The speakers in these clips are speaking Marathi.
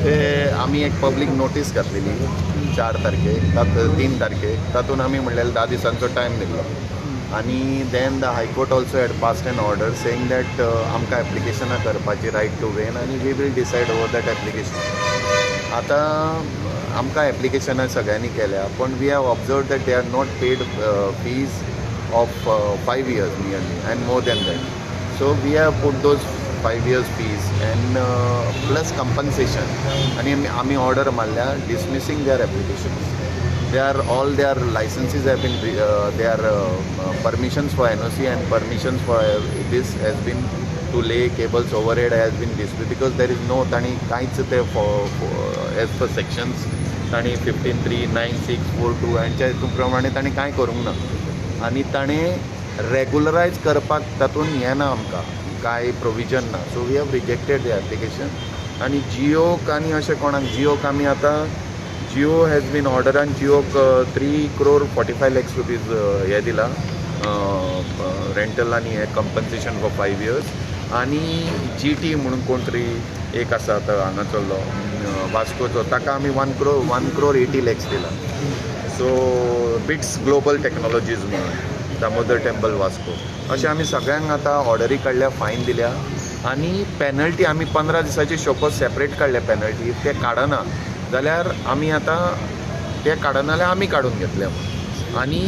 ते आम्ही एक पब्लीक नोटीस घातलेली 4 तारखेक 3 तारखेक तातूंत आमी म्हणलेलें 10 दिसांचो टायम दिल्लो आनी then the high court also had passed an order saying that आमकां एप्लिकेशनां करपाची रायट टू वेन आनी we will decide over that application. आतां आमकां एप्लिकेशनां सगळ्यांनी केल्या पण we have observe that they are not paid fees of 5 years nearly and more than that. So we have put those 5 years fees and plus compensation आणि आम्ही ऑर्डर मारल्या dismissing their applications. All their licenses have been their permissions for NOC and permissions for this has been to lay cables overhead has been dismissed because there is no ताणी कांयच ते as per sections ताणी 15(3), 9(6), 4(2) हांच्या हितून प्रमाणे ताणी कांय करूंक ना आनी ताणें रेगुलरायज करपाक तातूंत हें ना आमकां काय प्रोविजन ना. So we have rejected the application आनी जियोक आनी अशें कोणाक जियोक आमी आतां जियो हॅज बीन ऑर्डरान जियोक 3.45 lakhs रुपीज हे दिला रेंटल आनी हे कंपन्सेशन फॉर 5 years आनी GT म्हणून कोण तरी एक आसा आतां हांगाचो वास्कोचो ताका आमी 1.80 lakhs दिला. सो बिट्स ग्लोबल टॅक्नॉलॉजीज म्हणून दामोदर टेंपल वास्को अशें आमी सगळ्यांक आतां ऑर्डरी काडल्या फायन दिल्या आनी पेनल्टी आमी 15 दिसाची शोको सेपरेट काडल्या पेनल्टी ते काडना जाल्यार आमी आतां ते काडना जाल्यार आमी काडून घेतले आनी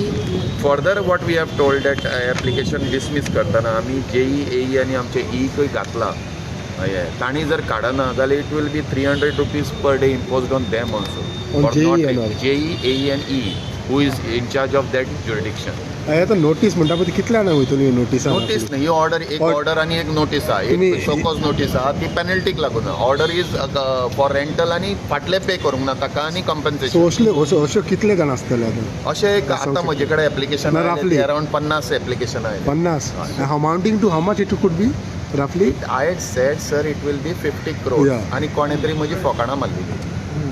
further what we have told that application dismiss करतना आमी JEE AE आनी आमचे ईकय घातला हे तांणी जर काडना जाल्यार it will be 300 rupees per day imposed on them also JEE AE and E who is in charge of that jurisdiction. आता नोटीस म्हणटा पळय ती कितल्यान वयतली नोटीस न्ही ही ऑर्डर एक ऑर्डर आनी एक नोटीस आहा एक शोकॉज नोटीस आहा ती पेनल्टीक लागून ऑर्डर इज फॉर रेंटल आनी फाटले पे करूंक ना ताका आनी कंपन्सेशन. अश्यो कितले जाण आसतले अशें एक आतां म्हजे कडेन एप्लिकेशन अरावंड 50 एप्लिकेशन आयले. 50 amounting to how much it could be रफली. I had said sir it will be 50 crore आनी कोणे तरी म्हजी फोकाणां मारलेली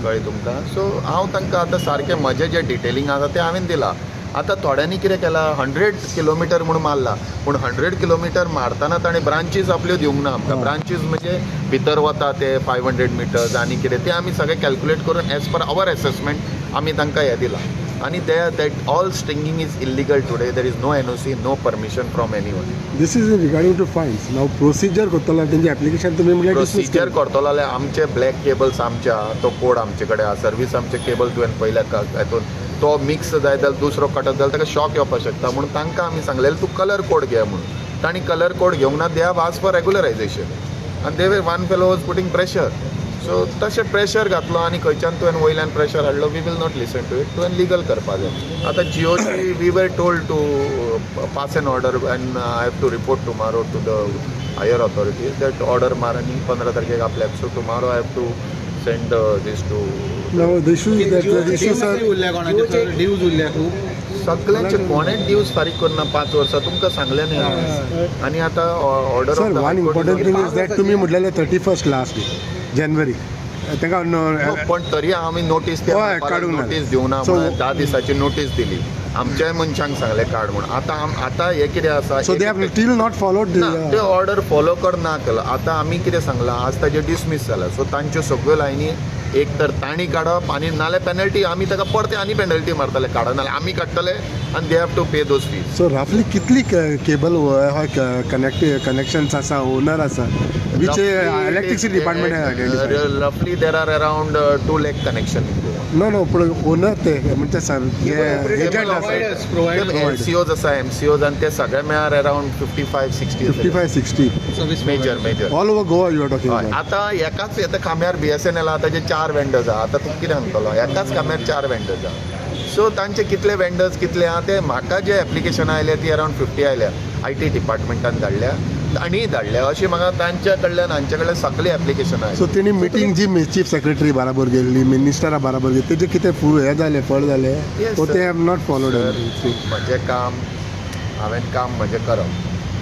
कळ्ळें तुमकां. सो हांव तांकां आतां सारकें म्हजें जें डिटेलिंग आसा तें हांवें दिलां. आतां थोड्यांनी कितें केलां 100 किलोमिटर म्हणून मारला पूण 100 किलोमिटर मारतना ताणें ब्रांचीस आपल्यो दिवंक ना आमकां. ब्रांचीस म्हणजे भितर वता ते 500 meters आनी कितें तें आमी सगळें कॅल्कुलेट करून एज पर आवर एसेसमेंट आमी तांकां हें दिलां आनी that all stinging is illegal today. There is no NOC, no permission from anyone. This is regarding to fines. नाव प्रोसिजर करतलो तेंचे एप्लिकेशन तुमी म्हणजे प्रोसिजर करतलो जाल्यार आमचे ब्लॅक केबल्स आमचे आहा तो कोड आमचे कडेन आहा. सर्वीस आमचे केबल तुवें पयल्या हातून तो मिक्स जाय जाल्यार दुसरो कटत जाल्यार ताका शॉक येवपाक शकता म्हणून तांकां आमी सांगलेलें तूं कलर कोड घे म्हणून. तांणी कलर कोड घेवंक ना. They have asked for regularisation आनी the way one fellow was putting pressure. So तशें प्रेशर घातलो आनी खंयच्यान तुवें वयल्यान प्रेशर हाडलो we will not listen to it. तुवें लिगल करपा जाय. आतां जियोची we were told to pass an order and I have to report tomorrow to the higher authorities that order मार आनी 15 तारखेक आपल्याक. So tomorrow I have to send these two सगळ्यांचे कोणेच डिव्स फारीक करना 5 वर्सां तुमकां सांगलें न्ही. आनी आतां order sir one important thing is that तुमी म्हटलेलें 31st लास्ट जानेवारी तांकां पण तरी आमी नोटीस नोटीस दिवना 10 दिसाची नोटीस दिली. आमच्याय मनशांक सांगलें काड म्हणून. आतां हे कितें आसा so they have still not followed ते ऑर्डर फॉलो करना केला. आतां आमी कितें सांगलां आज ताजें डिसमीस जालां. सो तांच्यो सगळ्यो लायनी एक तर तांणी काडप आनी नाल्यार पेनल्टी आमी ताका परते आनी पेनल्टी मारतले काडना जाल्यार आमी काडटले आनी they have to pay those fees. So रफली कितली केबल कनेक्शन्स आसा ओनर आसा विच इलेक्ट्रिसिटी डिपार्टमेंट रफली there are around 2 lakh connection in Goa. No पूण ओनर ते म्हणजे एजंट आसा MCOs आसा MCOs आनी ते सगळे मेळार around 55-60 major all over Goa you are talking. आतां एकाच येता खांब्यार BSNL आहा ताजे 4 वेंडर्स आहा. आतां तूं कितें सांगतलो एकाच खांब्यार 4 वेंडर्स आहा. सो तांचे कितले वेंडर्स कितले आहा ते म्हाका जे एप्लिकेशनां आयल्या ती अराउंड 50 आयल्या. IT डिपार्टमेंटान धाडल्या आनी धाडल्या अशी म्हाका तांच्या कडल्यान हांचे कडल्यान सगळी एप्लिकेशनां आयल्या. सो तेणी मिटींग जी चीफ सेक्रेटरी बराबर गेल्ली मिनिस्टरा बराबर गेली तेजे कितें हे जालें फळ जालें ते हॅव नॉट फॉलोड. म्हजें काम म्हजें करप.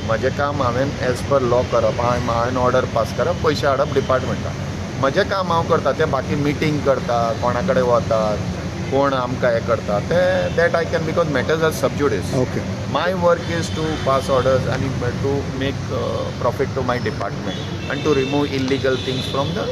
म्हजें काम हांवें एज पर लॉ करप. हांवें ऑर्डर पास करप पयशे हाडप डिपार्टमेंटाक. म्हजें काम हांव करता ते बाकी मिटींग करता कोणा कडेन वतात कोण आमकां हें करता ते that I can because matters are sub judice. Okay. My work is to pass orders and to make profit to my department and to remove illegal things from the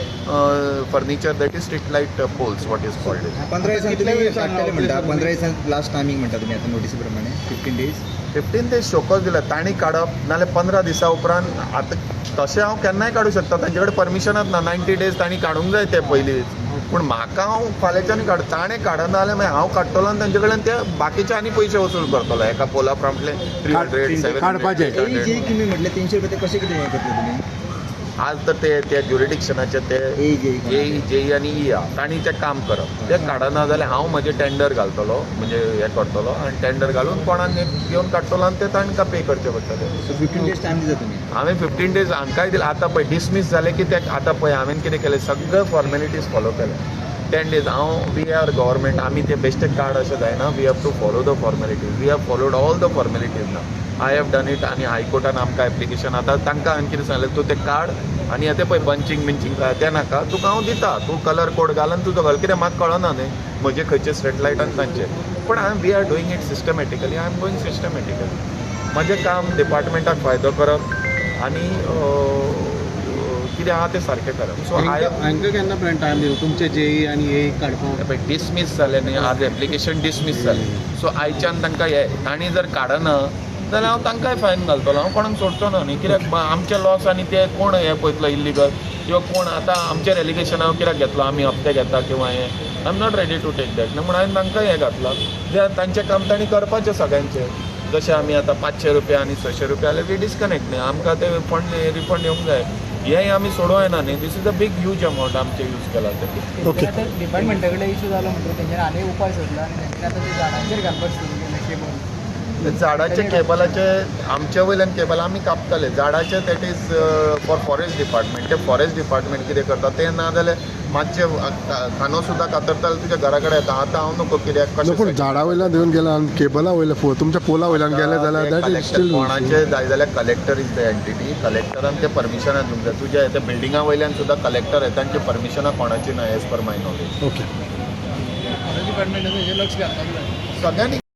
furniture, that is street light poles, what is called it. 15 दिवसांनी तुम्ही टाकलेले म्हणता 15 दिवसांत लास्ट टायमिंग म्हणता तुम्ही आता नोटीसी प्रमाणे 15 डेज 15 days शोकस दिला ताणी काडप नाल्यार 15 दिसां उपरांत आतां तशें हांव केन्नाय काडूं शकता तांचे कडेन परमिशनच ना 90 days ताणी काडूंक जाय ते पयलींच पूण म्हाका हांव फाल्यांच्यानी काड ताणें काडना जाल्यार मागीर हांव काडटलो आनी तांचे कडल्यान ते बाकीचे आनी पयशे वसूल करतलो एका पोला प्रमाणे 300 काडपाचे. 700 जे तुम्ही म्हटले 300 रुपये ते कसे किती हे करतले तुम्ही आज तर ते ज्युरिडिक्शनाचे ते जेई आनी ई तांणी तें काम करप ते काडना जाल्यार हांव म्हजें टेंडर घालतलो म्हणजे हें करतलो आनी टेंडर घालून कोणाक घेवन काडटलो आनी ते तांकां पे करचें पडटलें. सो 15 डेज टायम दिता तुम्ही हांवें 15 days हांकांय दिलें आतां पळय डिसमीस जालें की ते आतां पळय हांवें कितें केलें सगळे फॉर्मेलिटीज फॉलो केले 10 days हांव वी आर गव्हर्मेंट आमी ते बेश्टे कार्ड अशें जायना we have to follow the formalities we have followed all the formalities ना आय हॅव डन इट आनी हायकोर्टान आमकां एप्लिकेशन आतां तांकां हांवें कितें सांगलें तूं तें कार्ड आनी आतां पळय बंचिंग बिंचिंग काय तें नाका तुका हांव दिता तूं कलर कोड घाल आनी तुजो घाल कितें म्हाका कळना न्ही म्हजे खंयचे स्ट्रीट लायटान तांचे पण we are doing it systematically I am going systematically म्हजें काम डिपार्टमेंटाक फायदो करप आनी कितें आहा तें सारकें करप सो हांकां केन्ना पर्यंत टायम दिलो तुमचे जेई आनी ए काडपाक पळय डिसमीस जालें न्ही आज एप्लिकेशन डिसमीस जालें सो आयच्यान तांकां हे तांणी जर काडना जाल्यार हांव तांकांय फायन घालतलो हांव कोणाक सोडचो ना न्ही कित्याक आमचे लॉस आनी ते कोण हे पळयतलो इल्लीगल किंवा कोण आतां आमचेर एलिगेशन हांव कित्याक घेतलो आमी हप्ते घेता किंवा हें I am not ready to take that म्हणून हांवें तांकांय हें घातलां जे तांचें काम तांणी करपाचें सगळ्यांचें जशें आमी आतां 500 रुपया आनी 600 रुपया जाल्यार वी डिस्कनेक्ट न्ही आमकां ते फंड रिफंड येवंक जाय हेंय आमी सोडूं येना न्ही this is a big huge amount आमचे यूज केला ते ओके डिपार्टमेंटा कडेन इशू जालो म्हणटकीर तेंच्यानी आनी उपाय सोदला आनी तेंच्यानी आतां ते झाडांचेर घालपाक सुरू केलें केबल झाडाचे केबलाचे आमच्या वयल्यान केबल आमी कापताले झाडाचे that is for forest department ते फॉरेस्ट डिपार्टमेंट कितें करता तें ना जाल्यार मातशे खानो सुद्दां कातरता जाल्यार तुज्या घरा कडेन येता आतां हांव नको कित्याक पूण कशें झाडा वयल्यान घेवन गेला आनी केबला वयल्यान तुमच्या पोला वयल्यान गेले जाल्यार दॅट इज स्टील कोणाचे जाय जाल्यार कलेक्टर इज द एंटिटी कलेक्टरान ते परमिशनां दिवंक जाय तुज्या येते बिल्डिंगा वयल्यान सुद्दां कलेक्टर येता आनी ते परमिशनां कोणाची ना एज पर माय नॉलेज ओके डिपार्टमेंटान हेजेर लक्ष घालपाक जाय सगळ्यांनी